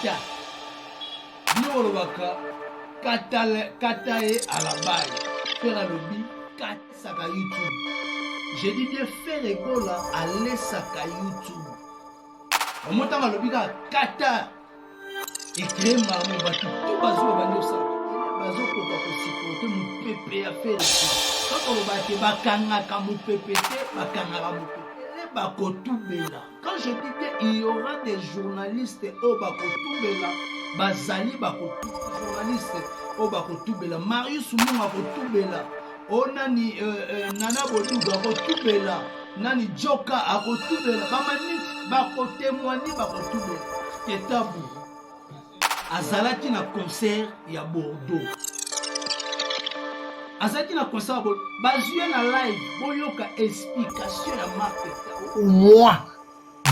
kata bino baka katae à la balle faire un lobby kata saka YouTube. J'ai dit bien faire égola aller saka YouTube. Au moins dans le lobby kata et créer marmo batu tout bazo bando ça bazo ko ba ko supporter mon pépé à faire quand on va te bakanga ka mon pépé bakanga ka mon pépé ba ko tubela. Quand je dis bien il y aura des journalistes au ba ko tubela bazali ba ko journalistes au ba ko tubela Marius Munga ko tubela onani Nana Boduga ko tubela nani Joka a ko tubela ba manix ba ko témoigner ba ko tubela c'est tabou. Azalaki na concert ya Bordeaux. Azalaki na concert ya Bordeaux. Bazoué na live, boyoka explication ya marque. Moi,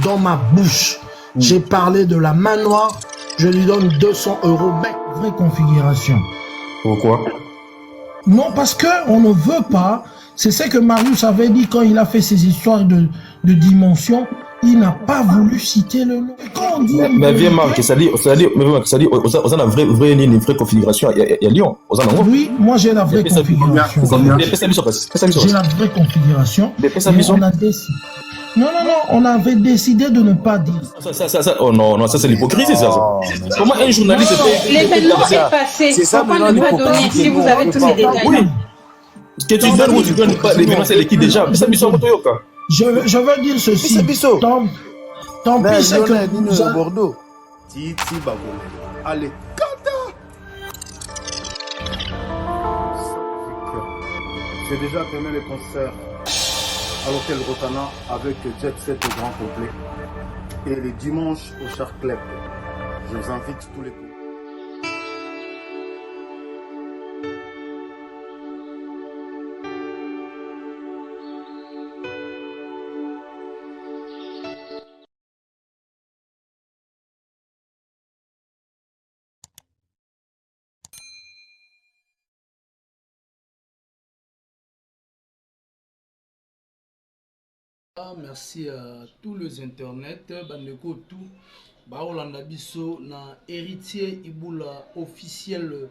dans ma bouche, j'ai parlé de la manoir, je lui donne 200 €. Ben, vraie configuration. Pourquoi? Non, parce qu'on ne veut pas. C'est ce que Marius avait dit quand il a fait ses histoires de dimension. Il n'a pas voulu citer le nom. Quand on dit mais viens Marc, ça dit, on a une vraie configuration. Il y a Lyon. Oui, moi j'ai la vraie configuration. J'ai la vraie configuration. On a décidé. Non, on avait décidé de ne pas dire. Oh non, ça c'est l'hypocrisie, ça. Comment un journaliste peut... L'événement est passé. C'est ça, pourquoi ne pas donner si vous avez tous les détails? Oui. Que tu donnes ou tu donnes pas, l'événement c'est l'équipe déjà. Je veux dire ceci. Tant pis, c'est que nous avons Bordeaux. Titi Bagome. Allez, Kata. J'ai déjà terminé le concert à l'hôtel Rotana avec Jet Set au grand complet. Et le dimanche au Char Club. Je vous invite tous les coups. Merci à tous les internets, bandeko tout, baolanda biso na héritier Iboula officiel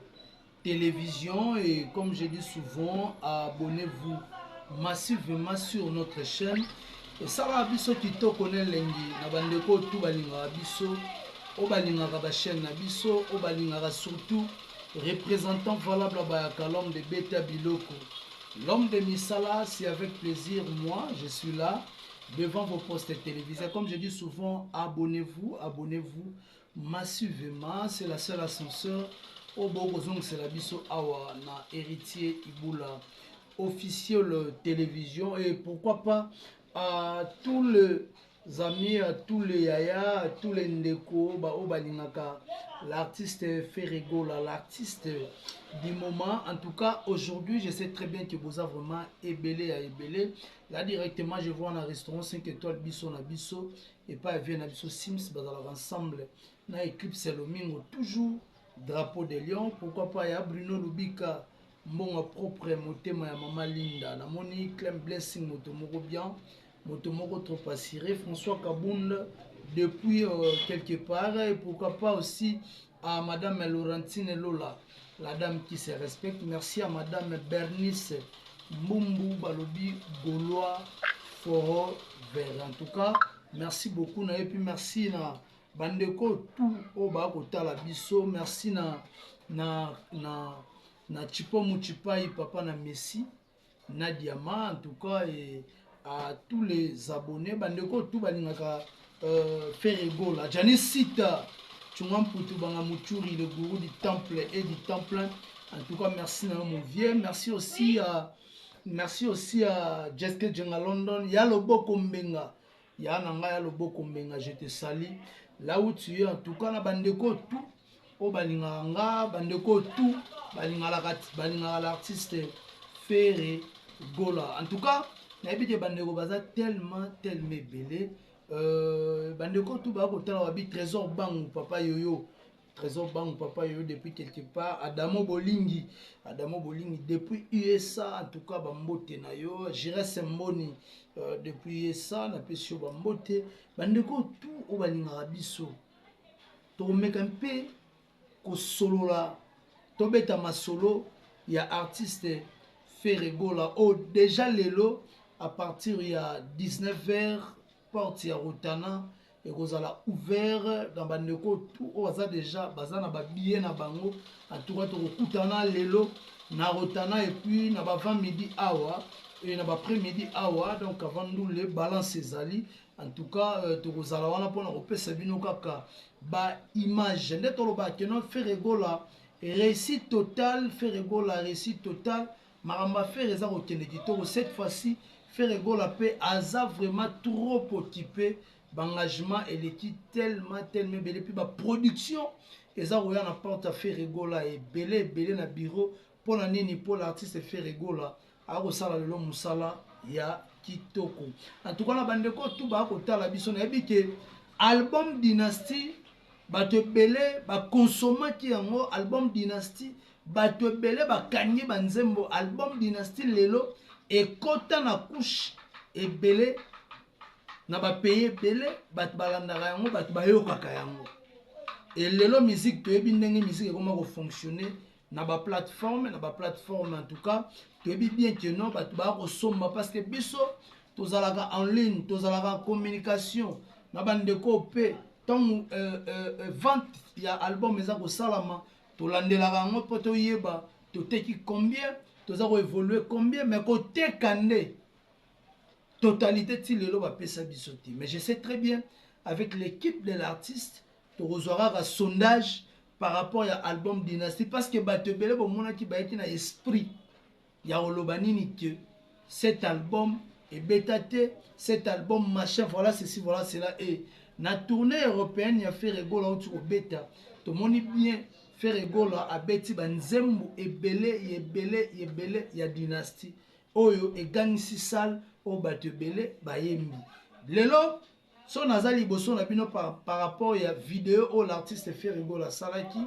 télévision et comme je dis souvent, abonnez-vous massivement sur notre chaîne. Et ça va biso kito connaît lengi na bandeko tout balinga biso, o balinga ba chaîne na biso, o balinga surtout représentant valable ba l'homme de Beta Biloko. L'homme de Misala, c'est avec plaisir, moi, je suis là, devant vos postes télévisés. Comme je dis souvent, abonnez-vous massivement. C'est la seule ascenseur. Au Bogozong, c'est la biso awa na héritier Iboula officiel télévision. Et pourquoi pas à tous les amis, à tous les yaya, à tous les ndeko, l'artiste Ferregola, l'artiste du moment. En tout cas, aujourd'hui, je sais très bien que vous avez vraiment ébélé à ébélé. Là, directement, je vois un restaurant 5 étoiles, Bisso na Bisso, et pas bien na Bisso Sims, ensemble, na Eclipse Lomingo, toujours drapeau de Lyon. Pourquoi pas, il y a Bruno Lubika, mon propre motema ya Mama Linda, na moni Clem Blessing, motomoko bien, motomoko trop assuré, François Kabunda, depuis quelque part, et pourquoi pas aussi à Madame Laurentine Lola, la dame qui se respecte. Merci à Madame Bernice Mbumbu Balobi Gaulois Foro Vert. En tout cas, merci beaucoup. Et puis merci na bandeko tout au bas côté la biso. Merci na Chipo Muchipai Papa na Messi na Diama. En tout cas, et à tous les abonnés bandeko tout balingaka Ferregola Janice Sita Tchungam-Poutou Bangamoutouri, le gourou du temple et du temple. En tout cas, merci mon vieux. Merci aussi à Jessica Djenga London. Il y a le beau Kombenga. Il y a le beau Kombenga. Je te salue. Là où tu es, en tout cas, la bandeko tout. Au Balinganga, bandeko tout. Balinga l'artiste Ferregola. En tout cas, il y a des bandeko baza tellement belé. Bandeko tout bas côté la trésor bang papa yoyo depuis quelque part Adamo Bolingi depuis USA en tout cas bambote na yo Jira Semboni depuis USA na pesio bambote bandeko tout au balinga biso tomeka mpe kosolola tobeta masolo ya artiste Ferregola oh déjà lelo à partir ya 19h porte ya Rotana et kozala ouvert dans bandeko tout oza déjà bazana ba billet na bango en tout cas tokutana lelo na Rotana et puis na ba 20 midi awa et na ba après-midi awa donc avant nous les balances ezali en tout cas tokozala wana pona kopesa bino kaka ba image nde toloba que non Ferregola réussite total Ferregola réussite total maramba faire eza kokende kitoko cette fois-ci Ferregola pe aza vraiment trop occupé d'engagement et l'équipe tellement belé puis ba production eza roya na porte Ferregola et belé na bureau pour la nini pour l'artiste Ferregola a kosala lelo musala ya kitoko en tout cas na bandeko tout ba kotala biso na yebike album Dynasty bato belé ba consomaki yango album Dynasty bato belé ba kangi banzembo album Dynasty lelo ekota na couche ebele na ba payer belé bato balandaka yango bato bayokaka yango et lelo musique toyebi ndenge musique comment fonctionner na ba plateforme en tout cas toyebi bien que non bato ba kosomba parce que biso tozalaka en ligne tozalaka en communication na bandeko pe tant vente ya album eza kosalama tolandelaka yango po toyeba toteki combien toza évoluer combien mais koteka nde totalité ti lelo bapesa biso te mais je sais très bien avec l'équipe de l'artiste tokozwaka ka sondage par rapport à album Dynasty parce que bato ebele bomonaki bayaki na esprit ya koloba nini que cet album ebeta te cet album machin voilà ceci voilà cela et na tournée européenne ya Ferregola outi kobeta tomoni bien Ferregola abeti banzembo ebele ya Dynasty oyo egangisi sale o bato ebele bayembi lelo so naza liboso na bino par rapport ya vidéo o l'artiste Ferregola salaki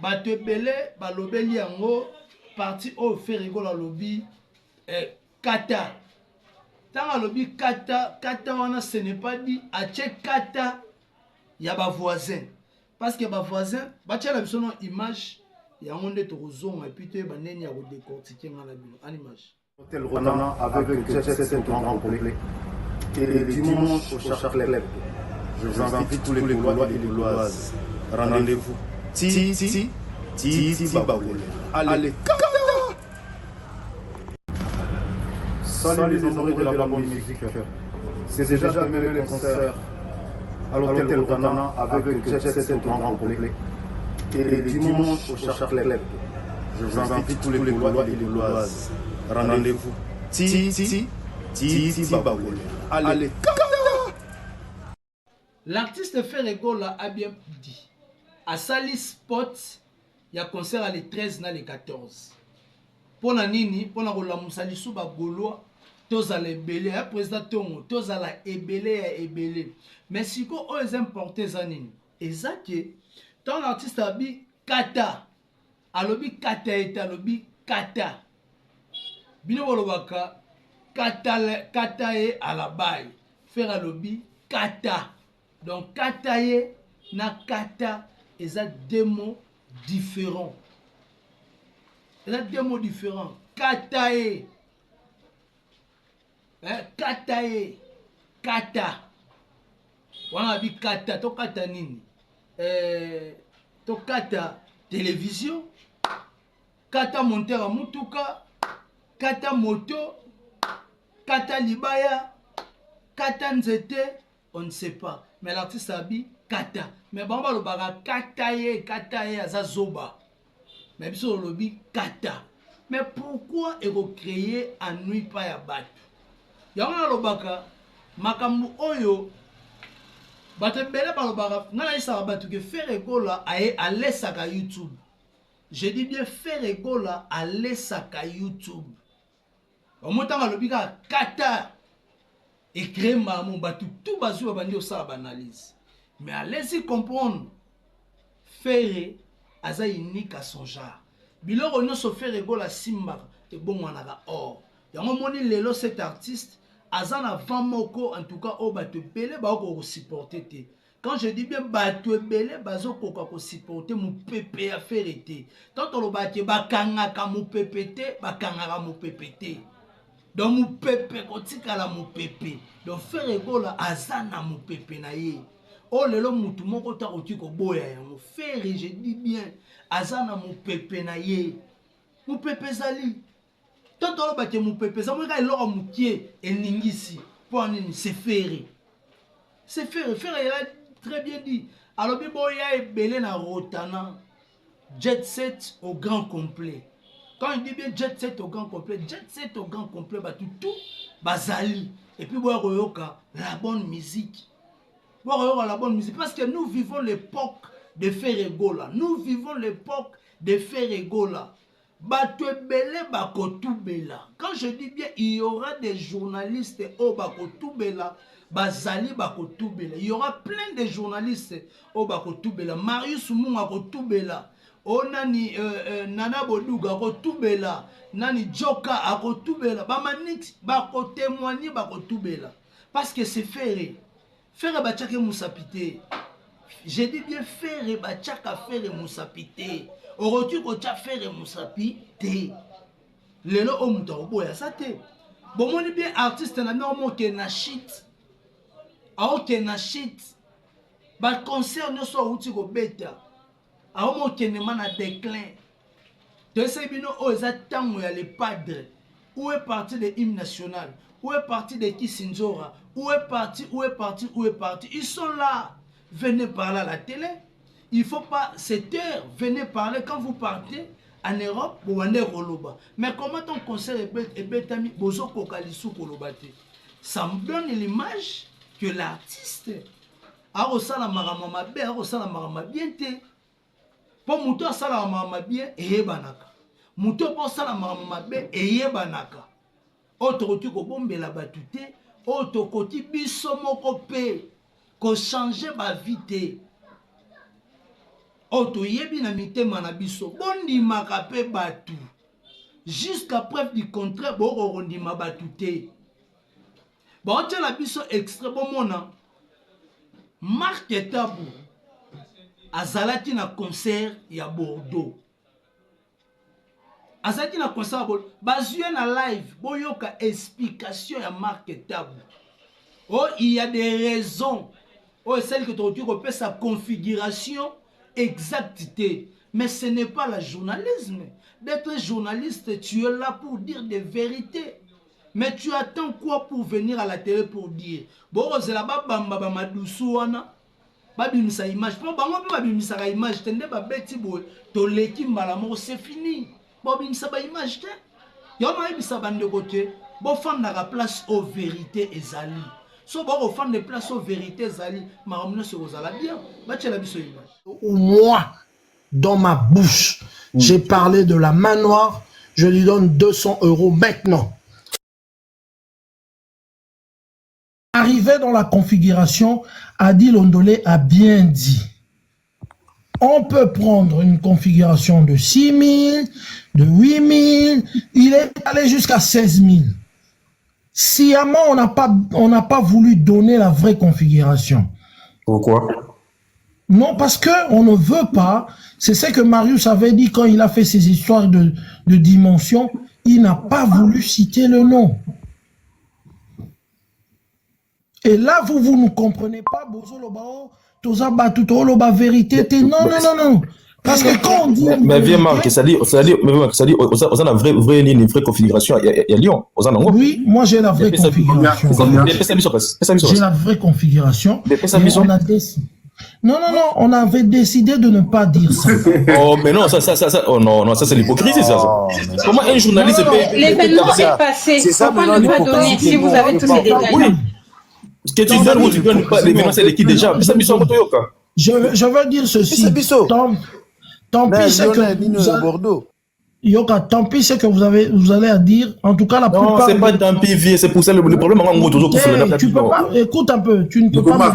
bato ebele balobeli yango parti o Ferregola lobi kata tanga lobi kata wana ce n'est pas dit ache kata ya ba voisin parce que ba voisin batia la biso no image yango nde tokozonga et puis te baneni ya kodécortiquer ngana bino en image Hôtel Rotana avec Jet Set grand complet. Et le dimanche au Char Club. Je vous invite tous les Gaulois et les Gauloises. Rendez-vous. Ti Baboulé. Allez, salut les oreilles de la bonne musique. C'est déjà terminé le concert à l'Hôtel Rotana avec Jet Set grand complet. Et le dimanche au Char Club. Je vous invite tous les Gaulois et les Gauloises. Rendez-vous. Ti Baboulé. Allez. L'artiste Ferregola a bien dit. À Sali Spot, il y a concert à les 13 na les 14. Pour la nini, pour la rola musalisu ba golo, tous à l'ébélé, un président tongo, tous à la ébélé. Mais si vous os importé zanini, et ça que ton artiste a dit kata, alobi kata et alobi kata. Bino wolobaka kata e à la baille. Faire alobi kata. Donc kata e na kata eza deux mots différents. Eza deux mots différents. Kata e kata e kata. Wana bi kata to kata nini? To kata télévision, kata monteur à mutuka, kata moto, kata libaya, kata nzete, on ne sait pas. Mais l'artiste a dit kata. Mais bon, le baga kata ye aza zoba. Mais biso lobi kata. Mais pourquoi créer un nuit pas ya bat? Yanga lo baka makambu oyo bato bele ba lo baka ngana isa batu ke Ferregola aye alesaka YouTube. Je dis bien Ferregola alesaka YouTube. Omotanga lobika kata et créer mamon batu tout bazou bandi au sala analyse. Mais allez-y comprendre Ferre aza unique à son genre. Biloko no so Ferregola simba et bon wanaka or. Yango moni lelo cet artiste azana vent moko en tout cas au batu pele ba ko supporter te. Quand je dis bien bato ebele bazo koka ko supporter mon pépé à faire été. Tant on le bâti bakangaka mon pépé te, bakangaka mon pépé te. Donc mon pépé kotika la mon pépé. Donc faire égola azana mon pépé na ye. Oh lelo mutu moko ta otiko boya ya mon frère, je dis bien azana mon pépé na ye. Mon pépé zali. Tant on le bâti mon pépé, ça me regarde l'or moutier et ningisi. Pour c'est ferré. C'est ferré. Ferré, il a très bien dit. Alors, Biboya est belé na rotana. Jet set au grand complet. Quand il dit bien jet set au grand complet, bah tout, bazali. Et puis, boya la bonne musique. Boya la bonne musique. Parce que nous vivons l'époque de Ferregola. Nous vivons l'époque de Ferregola. Quand je dis bien, il y aura des journalistes au Bakotubela, Bazali Bakotubela. Il y aura plein de journalistes au Bakotubela. Marius Moum Akotubela. Onani Nana Boduga Akotubela. Nani Joka Akotubela. Bamanix Bakotémoigner Bakotubela. Parce que c'est Ferré. Ferré Bachake Moussapité. J'ai dit bien Ferré Bachaka Ferré Moussapité. Orotu ko cha faire musapi te lelo o muto boya sa te bon moni bien artiste na normo ke na shit a o ke na shit ba concert no so uti ko beta a o mo ke ne mana déclin de ces bino o za tango ya le padre où est parti le hymne national, où est parti de Kisinzora, où est parti ils sont là. Venez parler à la télé. Il ne faut pas cette heure, venez parler quand vous partez en Europe ou en Euroloba. Mais comment ton conseil est bétami, ça me donne l'image que l'artiste a reçu la marama bien, a reçu la marama bien te. Pour mouto a la marama bien et banaka. Mouto pour ça la marama bien et banaka. Autre tu ko bombe la batute, autre côté bisomoko pe, ko changer ma vie. Oto yebi na mitema na biso bondi makape batu jusqu'à preuve du contraire bo rondima batu te bon tient la biso extrait bon mona Marc Tabou azalaki na concert ya Bordeaux azalaki na concert Bordeaux bazue na live boyoka explication ya Marc Tabou. Oh, il y a des raisons. Oh, celle que tu repères sa configuration exactité, mais ce n'est pas le journalisme. D'être journaliste, tu es là pour dire des vérités. Mais tu attends quoi pour venir à la télé pour dire bon, c'est là-bas, bamba madoussouana, babimisa image. Bon, bamba babimisa image, tende babeti boy, toleki malamo, c'est fini. Babimisa ba image te. Yoma ebisa bande côté, bon fan na place aux vérités ezali. So bon fan de place aux vérités ezali, maramna se ozala bien. Bache la biso image. Moi, dans ma bouche, j'ai parlé de la main noire, je lui donne 200 € maintenant. Arrivé dans la configuration, Adil Ondolé a bien dit, on peut prendre une configuration de 6 000, de 8 000, il est allé jusqu'à 16 000. Sciemment, on n'a pas voulu donner la vraie configuration. Pourquoi? Non, parce qu'on ne veut pas, c'est ce que Marius avait dit quand il a fait ses histoires de dimension, il n'a pas voulu citer le nom. Et là, vous ne comprenez pas, vérité, non. Parce que quand on dit... Mais viens Marc, ça dit, on a la vraie ligne, une vraie configuration à Lyon. Oui, moi j'ai la vraie configuration. J'ai la vraie configuration. On a décidé. Non, on avait décidé de ne pas dire ça. Oh, mais non, ça c'est l'hypocrisie, ça. Comment un journaliste peut... L'événement est passé. C'est ça, maintenant, ne pas donner si vous avez tous les détails. Oui. Ce que tu donnes ou tu donnes pas, l'événement c'est l'équipe déjà. Je veux dire ceci. Tant pis, c'est que Bordeaux. Yoka, tant pis, c'est que vous allez à dire, en tout cas la plupart... Non, c'est pas tant pis, vieux, c'est pour ça le problème, tu peux pas, écoute un peu, tu ne peux pas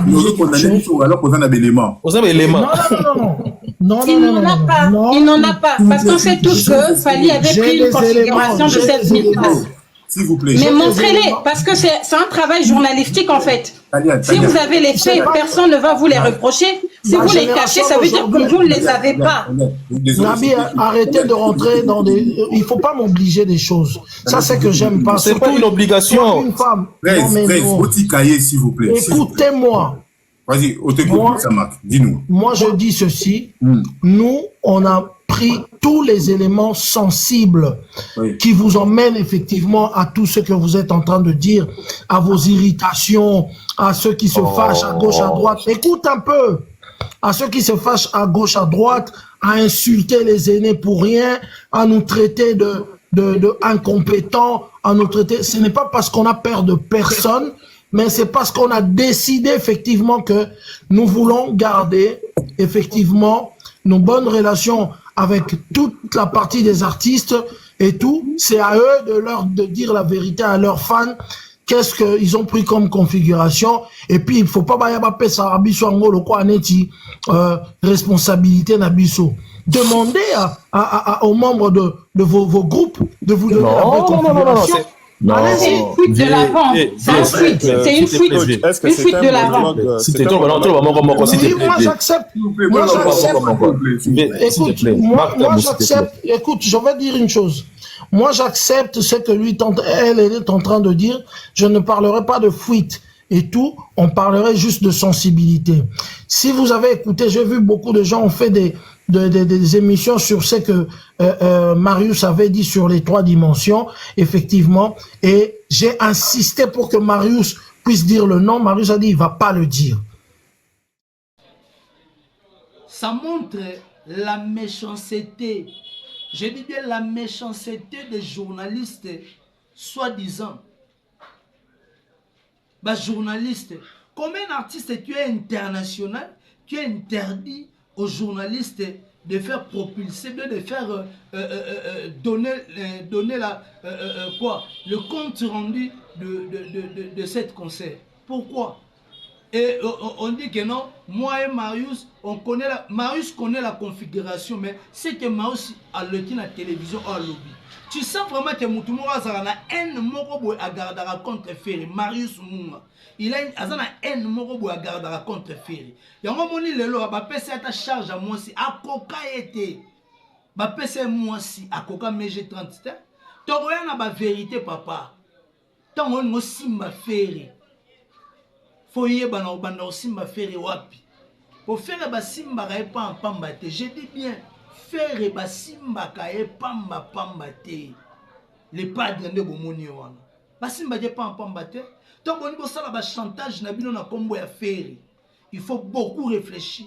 alors qu'on a des éléments. Non. Il n'en a pas, parce qu'on sait tous que Fali avait pris une configuration de 7 000 places. S'il vous plaît. Mais montrez-les, parce que c'est un travail journalistique en fait. Si vous avez les faits, personne ne va vous les reprocher. Si vous les cachez, ça veut dire que vous ne les avez pas. Nabi, arrêtez de rentrer dans des... Il ne faut pas m'obliger des choses. Ça, c'est que j'aime pas. C'est pas une obligation. Une femme. S'il vous plaît. Écoutez-moi. Vas-y, on t'écoute, ça marque. Dis-nous. Moi, je dis ceci. Nous, on a pris tous les éléments sensibles qui vous emmènent effectivement à tout ce que vous êtes en train de dire, à vos irritations, à ceux qui se fâchent à gauche, à droite. Écoute un peu. À ceux qui se fâchent à gauche, à droite, à insulter les aînés pour rien, à nous traiter de incompétents, à nous traiter... Ce n'est pas parce qu'on a peur de personne, mais c'est parce qu'on a décidé effectivement que nous voulons garder effectivement nos bonnes relations avec toute la partie des artistes et tout. C'est à eux de dire la vérité à leurs fans. Qu'est-ce qu'ils ont pris comme configuration? Et puis, il faut pas bailler ça Abisso Angolo quoi neti responsabilité Nabisso. Demandez aux membres de vos groupes de vous donner la bonne configuration. C'est une fuite de l'avant. C'est une fuite de l'avant. Moi, j'accepte. Écoute, je vais dire une chose. Moi, j'accepte ce que elle est en train de dire. Je ne parlerai pas de fuite et tout. On parlerait juste de sensibilité. Si vous avez écouté, j'ai vu beaucoup de gens ont fait des émissions sur ce que Marius avait dit sur les 3 dimensions, effectivement, et j'ai insisté pour que Marius puisse dire le nom. Marius a dit il va pas le dire. Ça montre la méchanceté, je dis bien la méchanceté des journalistes, soi-disant. Journaliste, comme un artiste, tu es international, tu es interdit aux journalistes de faire propulser, de faire donner le compte rendu de cette concert. Pourquoi? Et on dit que non, moi et Marius, Marius connaît la configuration, mais c'est que Marius a le dit la télévision à lobby. Tu sens vraiment que Moutoumora a un morobo à garder contre Ferry, Marius Mouma. Il a un morobo à garder contre Ferry. Il y a un moment où il a ta charge à moi si, à coca été. Ba pese moi si, à coca mége 30. Tu as la vérité, papa. Tant on simba Ferry. Faut y aller au simba Ferry wapi. Pour faire ba simba ka pas en pamba te. Je dis bien. Faire ba simba ka pamba pamba te. Les padres de bomoni wana. Ba simba je pas en pamba te. Donc on dit ça la chantage na bino na kombo ya faire. Il faut beaucoup réfléchir.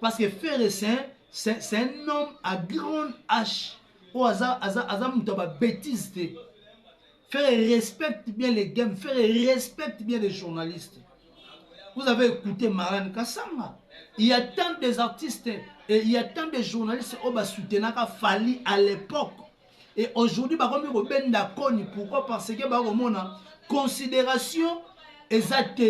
Parce que faire c'est un homme à grande H. Ou aza mutaba bêtise te. Faire respecte bien les games, faire respecte bien les journalistes. Vous avez écouté Marlène Kassanga. Il y a tant des artistes et il y a tant de journalistes qui ont soutenu Fali à l'époque. Et aujourd'hui, pourquoi? Parce que considération exacte,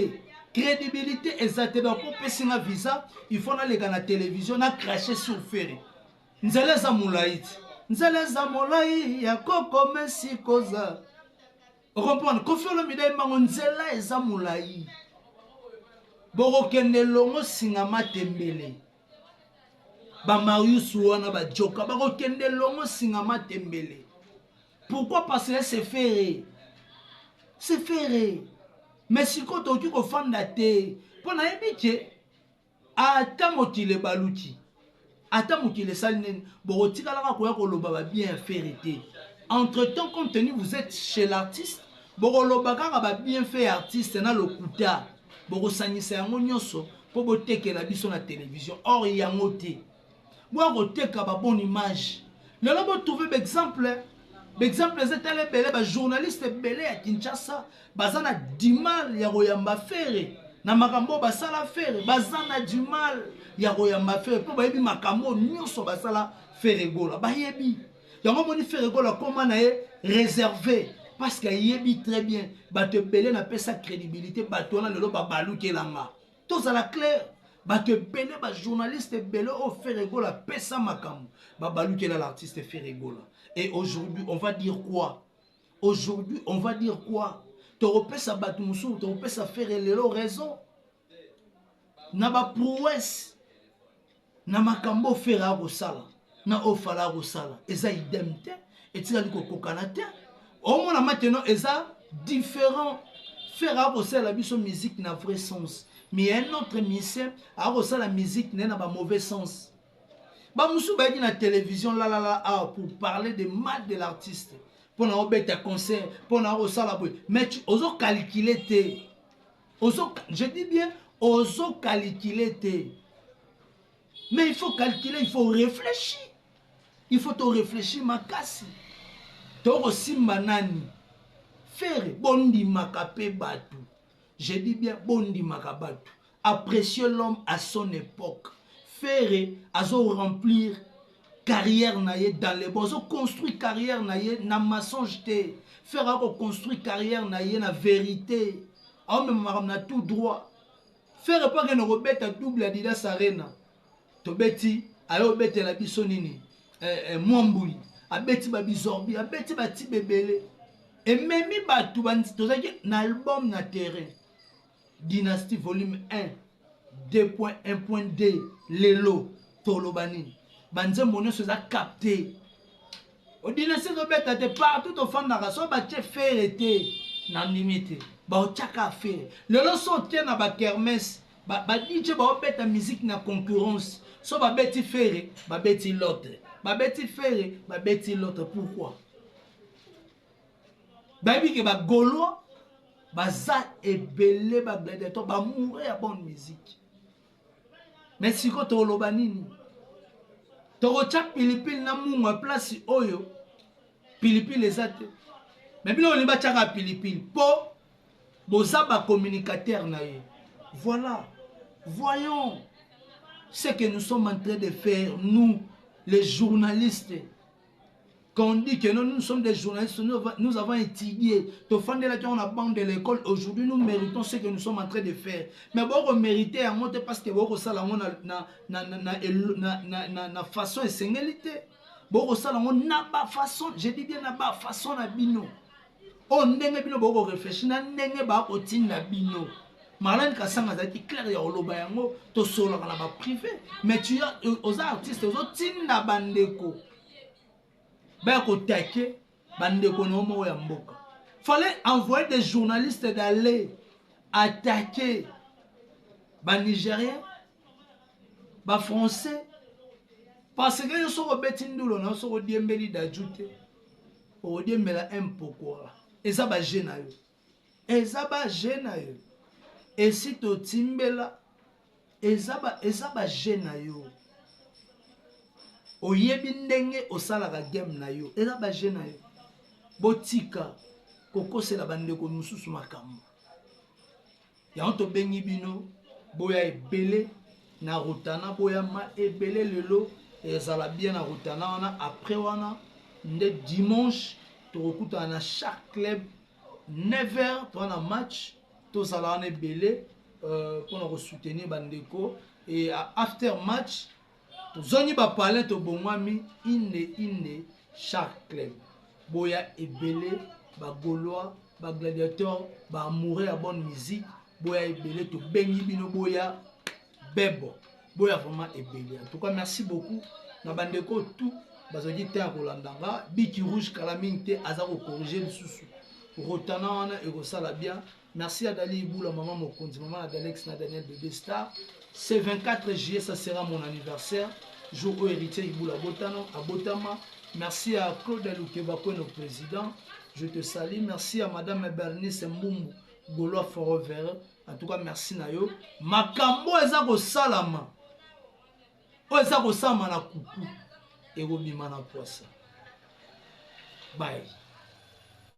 crédibilité exacte. Donc, pour passer un visa, il faut aller à la télévision, cracher sur Ferry. Nous allons à Moulaït. Nous allons à Moulaït, il y a Koko Messi Koza. Vous comprenez? Kofi Olomide Mangonzela et Zamoulaï. Borokende longo singama tembele. Ba Marius wana ba joka. Borokende longo singama tembele. Pourquoi? Parce que c'est ferré. C'est ferré. Mais si quand on dit qu'on fait la terre, pour n'aimiter, ata motile baluti. Ata motile salinen. Borotika la rakoya ko loba bien ferré. Entre temps, compte tenu vous êtes chez l'artiste. Borolobaka va bien fait artiste na lokuta. Borosanisa yango nyoso po boteke la biso na télévision. Or yango te. Bo roteka ba bonne image. Le lobo trouver exemple. Exemple c'était les belé ba journaliste belé à Kinshasa, bazana du mal ya royamba fere. Na makambo basala fere, bazana du mal ya royamba fere po ba yebi makambo nyoso basala fere gola. Ba yebi. Yango moni fere gola comment na réservé. Parce qu'il y a très bien, te belé n'a pas sa crédibilité, on a le lot balou qui est là. Tout ça la clair, te belé, journaliste belé, au fait rigolo, la pesa makam, balou qui est là, l'artiste fait rigolo. Et aujourd'hui, on va dire quoi? Aujourd'hui, on va dire quoi? tokopesa bato mosusu tokopesa faire lelo raison na baprouesse na makambo ofere akosala na ofala akosala eza idem te etikali kokokana te omona maintenant eza différent faire akosala biso musique na vrai sens mais un autre musicien akosala musique na ba mauvais sens ba musu ba di na télévision pour parler de mal de l'artiste pour na obeta concert pour na akosala boy mais ozo calculer te ozo je dis bien ozo calculer te mais il faut calculer il faut réfléchir il faut te réfléchir makasi to simba nani faire bondi makape batu je dis bien bondi makabatu apprécier l'homme à son époque faire azo remplir carrière naie dans les bons construire carrière naie na mensonge te faire ako construire carrière naie na vérité on même na tout droit faire pas que no robeta double Adidas Arena to beti ayo bete la biso nini mwambuli abeti ba bizorbi abeti ba tibebele et même batu tozaki na album na terrain Dynastie volume 1 2.1.2 lelo tolobani banze mono soza capté o Dynastie robeta te partout au fond na raso ba che faire te na limite ba o chaka faire lelo so te na ba kermesse ba DJ ba obeta musique na concurrence so ba beti faire ba beti l'autre ba beti faire ba beti l'autre pourquoi ba bi ke ba golo baza ebele ba gladiateur ba mourir à bonne musique mais si ko to loba nini to ko cha pilipili na mungu place oyo pilipili ezate mais bino ni ba chaka pilipili po boza ba communicateur na ye voilà voyons ce que nous sommes en train de faire nous les journalistes. Quand on dit que nous sommes des journalistes, nous avons étudié. On a bande de l'école. Aujourd'hui, nous méritons ce que nous sommes en train de faire. Mais bon, mériter à monter parce que bon, ça na façon et singalité. Bon, ça n'a pas façon. Je dis bien n'a pas façon na bino. On n'est bino bon réfléchir. N'est pas au-dessus na bino. Marlène Kassanga a dit clair ya oloba yango to solo na ba privé. Mais tu as aux artistes aux tinda bandeko. Fallait envoyer des journalistes d'aller attaquer les Nigériens, les Français, parce que nous sommes betindoulo, nous sommes diembeli d'ajouter, au diembela impokora. Et ça va gêner. Et ça va gêner. Et si tu timbela, et ça va gêner. Oyebi ndenge osala ka game na yo eza ba jeune na yo botika kokosela bandeko mususu makambo ya onto bengi bino boya ebele na rutana boya ma ebele lelo ezala bien na rutana wana après wana nde dimanche tokuta na chaque club 9h to na match to sala na ebele pour nous soutenir bandeko et after match Zoni ba parler to bomwami ine chaque club boya ebele ba gaulois ba gladiateur ba mourir à bonne musique boya ebele to bengi bino boya bebo boya vraiment ebele. En tout cas merci beaucoup na bandeko tout bazodi te akolandanga biki rouge calamité azako corriger le sous rotana wana et ça bien. Merci à Dali Iboula, maman Mokonzi, maman Adalex, Daniel Bébé Star. C'est 24 juillet, ça sera mon anniversaire. Jour où héritier Iboula Botano, à Botama. Merci à Claude Loukebako, notre président. Je te salue. Merci à Madame Bernice Mbumbu, Gaulois Forovere. En tout cas, merci Nayo. Makambo ezako salama. O ezako salama na kuku. Et Robimana Poissa. Bye.